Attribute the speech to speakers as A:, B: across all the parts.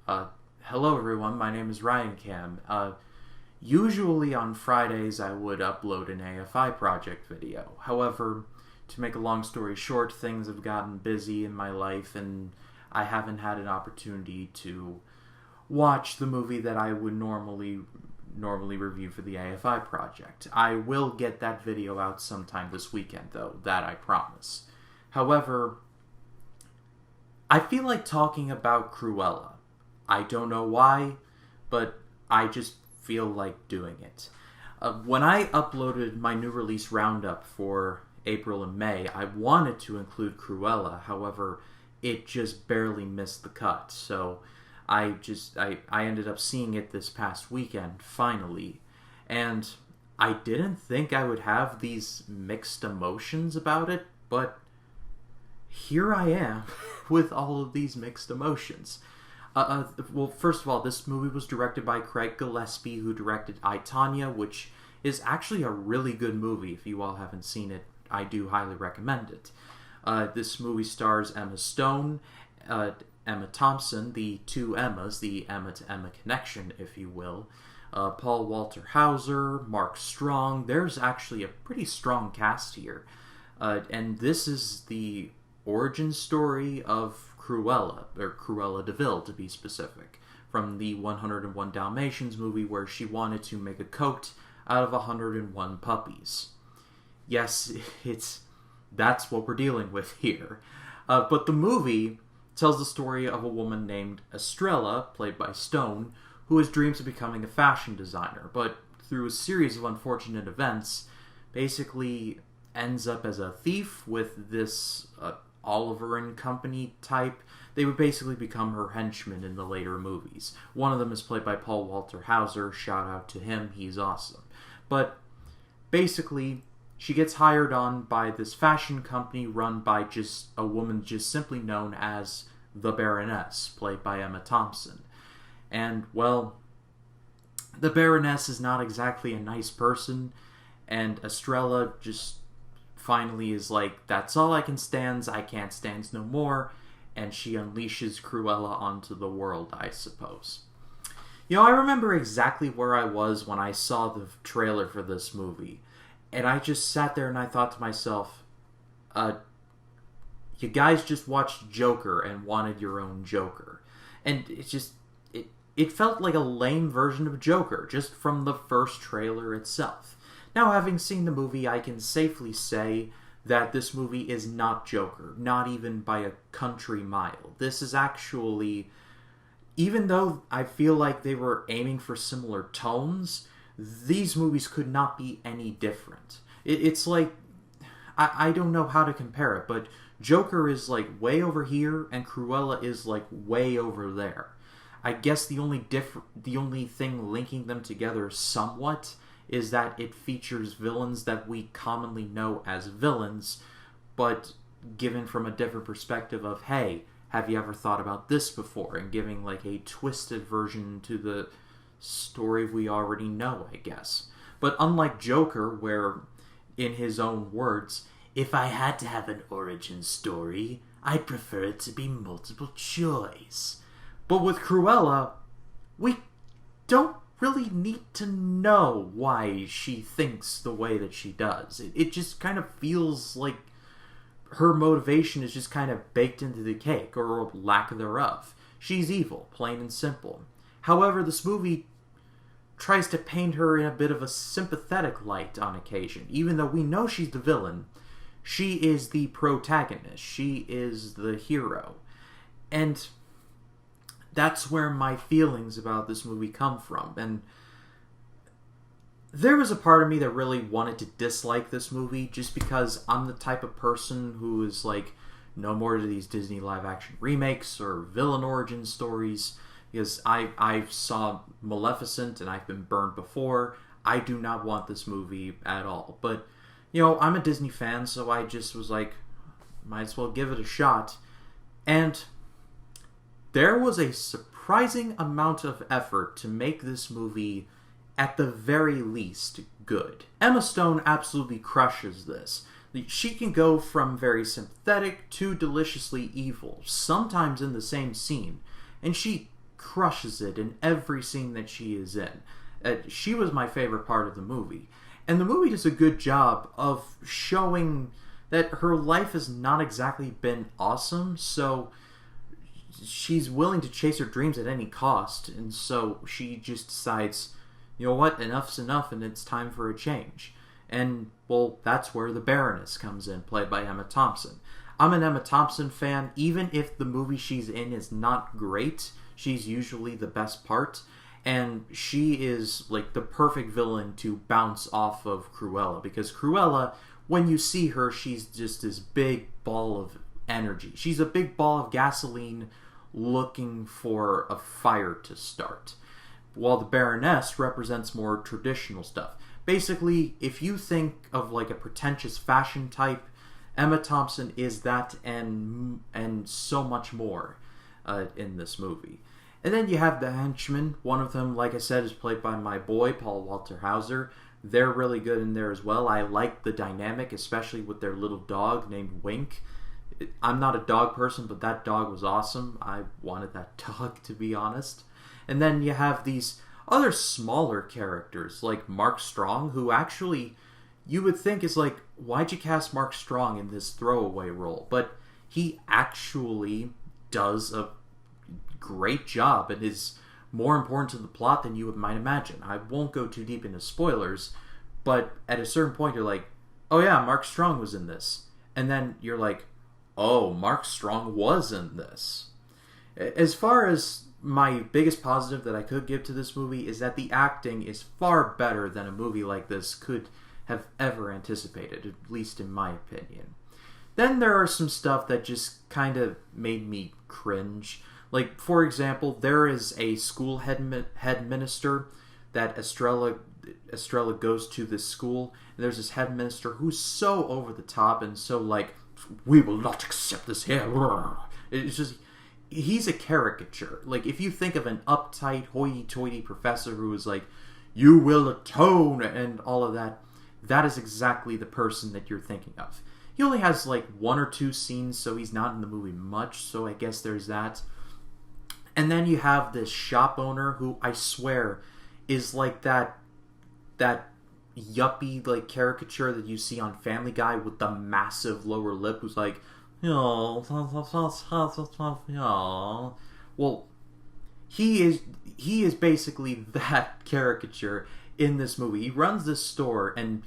A: Uh, Hello everyone, my name is Ryan Cam. Usually on Fridays I would upload an AFI project video. However, to make a long story short, things have gotten busy in my life and I haven't had an opportunity to watch the movie that I would normally review for the AFI project. I will get that video out sometime this weekend though, that I promise. However, I feel like talking about Cruella. I don't know why, but I just feel like doing it. When I uploaded my new release roundup for April and May, I wanted to include Cruella, however, it just barely missed the cut, so I ended up seeing it this past weekend, finally, and I didn't think I would have these mixed emotions about it, but here I am with all of these mixed emotions. Well, first of all, this movie was directed by Craig Gillespie, who directed I, Tonya, which is actually a really good movie. If you all haven't seen it, I do highly recommend it. This movie stars Emma Stone, Emma Thompson, the two Emmas, the Emma to Emma connection, if you will, Paul Walter Hauser, Mark Strong. There's actually a pretty strong cast here. And this is the origin story of Cruella, or Cruella de Vil to be specific, from the 101 Dalmatians movie where she wanted to make a coat out of 101 puppies. Yes, that's what we're dealing with here. But the movie tells the story of a woman named Estrella, played by Stone, who has dreams of becoming a fashion designer, but through a series of unfortunate events, basically ends up as a thief with this Oliver and Company type. They would basically become her henchmen in the later movies. One of them is played by Paul Walter Hauser. Shout out to him, he's awesome. But basically, she gets hired on by this fashion company run by just a woman just simply known as the Baroness, played by Emma Thompson. And, well, the Baroness is not exactly a nice person, and Estrella just finally is like, that's all I can stands, I can't stands no more, and she unleashes Cruella onto the world, I suppose. You know, I remember exactly where I was when I saw the trailer for this movie, and I just sat there and I thought to myself, you guys just watched Joker and wanted your own Joker. And it felt like a lame version of Joker, just from the first trailer itself. Now, having seen the movie, I can safely say that this movie is not Joker, not even by a country mile. This is actually, even though I feel like they were aiming for similar tones, these movies could not be any different. It's like, I don't know how to compare it, but Joker is like way over here, and Cruella is like way over there. I guess the only thing linking them together somewhat is that it features villains that we commonly know as villains, but given from a different perspective of, hey, have you ever thought about this before? And giving like a twisted version to the story we already know, I guess. But unlike Joker, where, in his own words, if I had to have an origin story, I'd prefer it to be multiple choice. But with Cruella, we don't really need to know why she thinks the way that she does. It just kind of feels like her motivation is just kind of baked into the cake, or lack thereof. She's evil, plain and simple. However, this movie tries to paint her in a bit of a sympathetic light on occasion. Even though we know she's the villain, she is the protagonist. She is the hero. And that's where my feelings about this movie come from. And there was a part of me that really wanted to dislike this movie just because I'm the type of person who is like, no more to these Disney live-action remakes or villain origin stories, because I saw Maleficent and I've been burned before. I do not want this movie at all. But, you know, I'm a Disney fan, so I just was like, might as well give it a shot. And there was a surprising amount of effort to make this movie, at the very least, good. Emma Stone absolutely crushes this. She can go from very sympathetic to deliciously evil, sometimes in the same scene. And she crushes it in every scene that she is in. She was my favorite part of the movie. And the movie does a good job of showing that her life has not exactly been awesome, so she's willing to chase her dreams at any cost, and so she just decides, you know what, enough's enough and it's time for a change. And, well, that's where the Baroness comes in, played by Emma Thompson. I'm an Emma Thompson fan. Even if the movie she's in is not great, she's usually the best part. And she is, like, the perfect villain to bounce off of Cruella. Because Cruella, when you see her, she's just this big ball of energy. She's a big ball of gasoline looking for a fire to start. While the Baroness represents more traditional stuff. Basically, if you think of, like, a pretentious fashion type, Emma Thompson is that and so much more in this movie. And then you have the henchmen. One of them, like I said, is played by my boy, Paul Walter Hauser. They're really good in there as well. I like the dynamic, especially with their little dog named Wink. I'm not a dog person, but that dog was awesome. I wanted that dog, to be honest. And then you have these other smaller characters, like Mark Strong, who actually you would think is like, why'd you cast Mark Strong in this throwaway role? But he actually does a great job and is more important to the plot than you might imagine. I won't go too deep into spoilers, but at a certain point you're like, oh yeah, Mark Strong was in this. And then you're like, oh, Mark Strong was in this. As far as my biggest positive that I could give to this movie is that the acting is far better than a movie like this could have ever anticipated, at least in my opinion. Then there are some stuff that just kind of made me cringe. Like, for example, there is a school head minister that Estrella goes to this school, and there's this head minister who's so over the top and so like, we will not accept this here. It's just, he's a caricature. Like, if you think of an uptight, hoity-toity professor who is like, you will atone, and all of that, that is exactly the person that you're thinking of. He only has like 1 or 2 scenes, so he's not in the movie much, so I guess there's that. And then you have this shop owner who I swear is like that yuppie like caricature that you see on Family Guy with the massive lower lip who's like, well, he is basically that caricature in this movie. He runs this store, and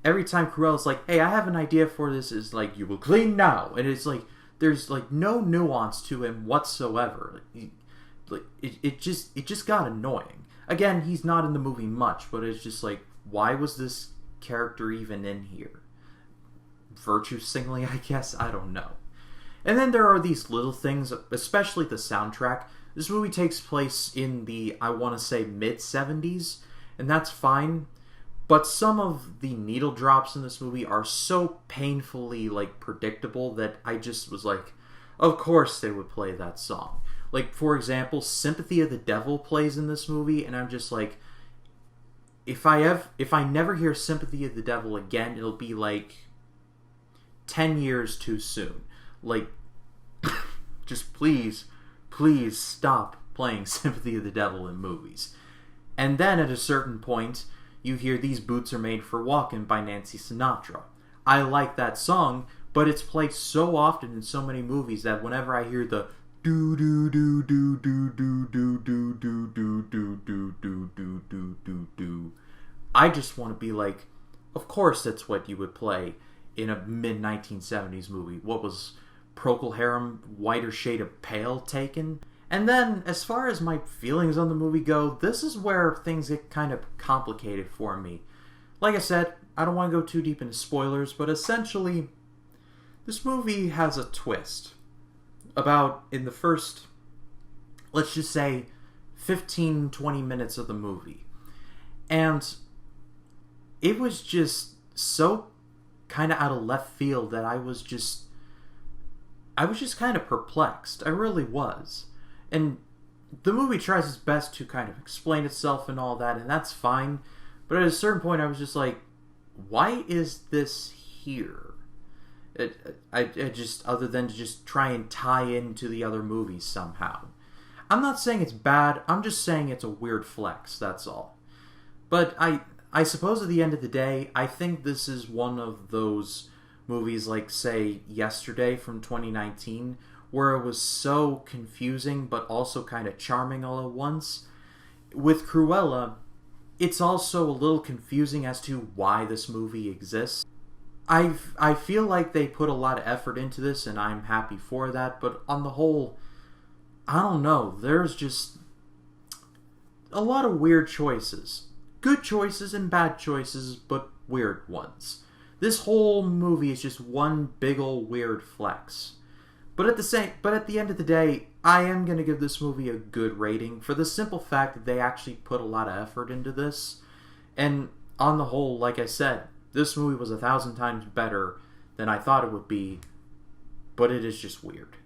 A: every time Cruella's like, hey, I have an idea for this, is like, you will clean now. And it's like, there's like no nuance to him whatsoever. It just got annoying. Again, he's not in the movie much, but it's just like, why was this character even in here? Virtue signaling, I guess? I don't know. And then there are these little things, especially the soundtrack. This movie takes place in the, I want to say, mid-70s, and that's fine. But some of the needle drops in this movie are so painfully, like, predictable that I just was like, of course they would play that song. Like, for example, Sympathy of the Devil plays in this movie, and I'm just like, if I never hear Sympathy of the Devil again, it'll be like 10 years too soon. Like, just please stop playing Sympathy of the Devil in movies. And then at a certain point, you hear These Boots Are Made for Walking by Nancy Sinatra. I like that song, but it's played so often in so many movies that whenever I hear the do do do do do do do do do do do do do do do do do, I just want to be like, of course that's what you would play in a mid-1970s movie. What was Procol Harum, Whiter Shade of Pale taken? And then, as far as my feelings on the movie go, this is where things get kind of complicated for me. Like I said, I don't want to go too deep into spoilers, but essentially, this movie has a twist. About, in the first, let's just say, 15-20 minutes of the movie. And it was just so kind of out of left field that I was just kind of perplexed. I really was. And the movie tries its best to kind of explain itself and all that, and that's fine. But at a certain point, I was just like, why is this here? I just, other than to just try and tie into the other movies somehow. I'm not saying it's bad, I'm just saying it's a weird flex, that's all. But I suppose at the end of the day, I think this is one of those movies like, say, Yesterday from 2019, where it was so confusing but also kind of charming all at once. With Cruella, it's also a little confusing as to why this movie exists. I feel like they put a lot of effort into this, and I'm happy for that, but on the whole, I don't know, there's just a lot of weird choices. Good choices and bad choices, but weird ones. This whole movie is just one big ol' weird flex. But at the end of the day, I am going to give this movie a good rating for the simple fact that they actually put a lot of effort into this. And on the whole, like I said, this movie was 1,000 times better than I thought it would be, but it is just weird.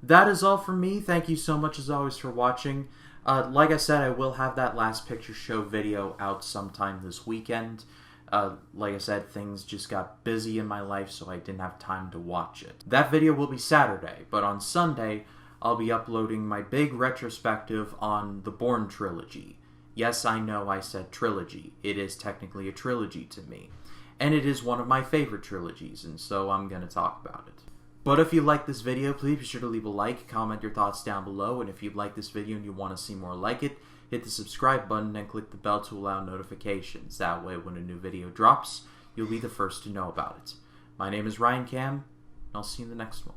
A: That is all from me. Thank you so much as always for watching. Like I said, I will have that Last Picture Show video out sometime this weekend. Like I said, things just got busy in my life, so I didn't have time to watch it. That video will be Saturday, but on Sunday, I'll be uploading my big retrospective on the Bourne trilogy. Yes, I know I said trilogy. It is technically a trilogy to me. And it is one of my favorite trilogies, and so I'm going to talk about it. But if you like this video, please be sure to leave a like, comment your thoughts down below, and if you like this video and you want to see more like it, hit the subscribe button and click the bell to allow notifications. That way, when a new video drops, you'll be the first to know about it. My name is Ryan Cam, and I'll see you in the next one.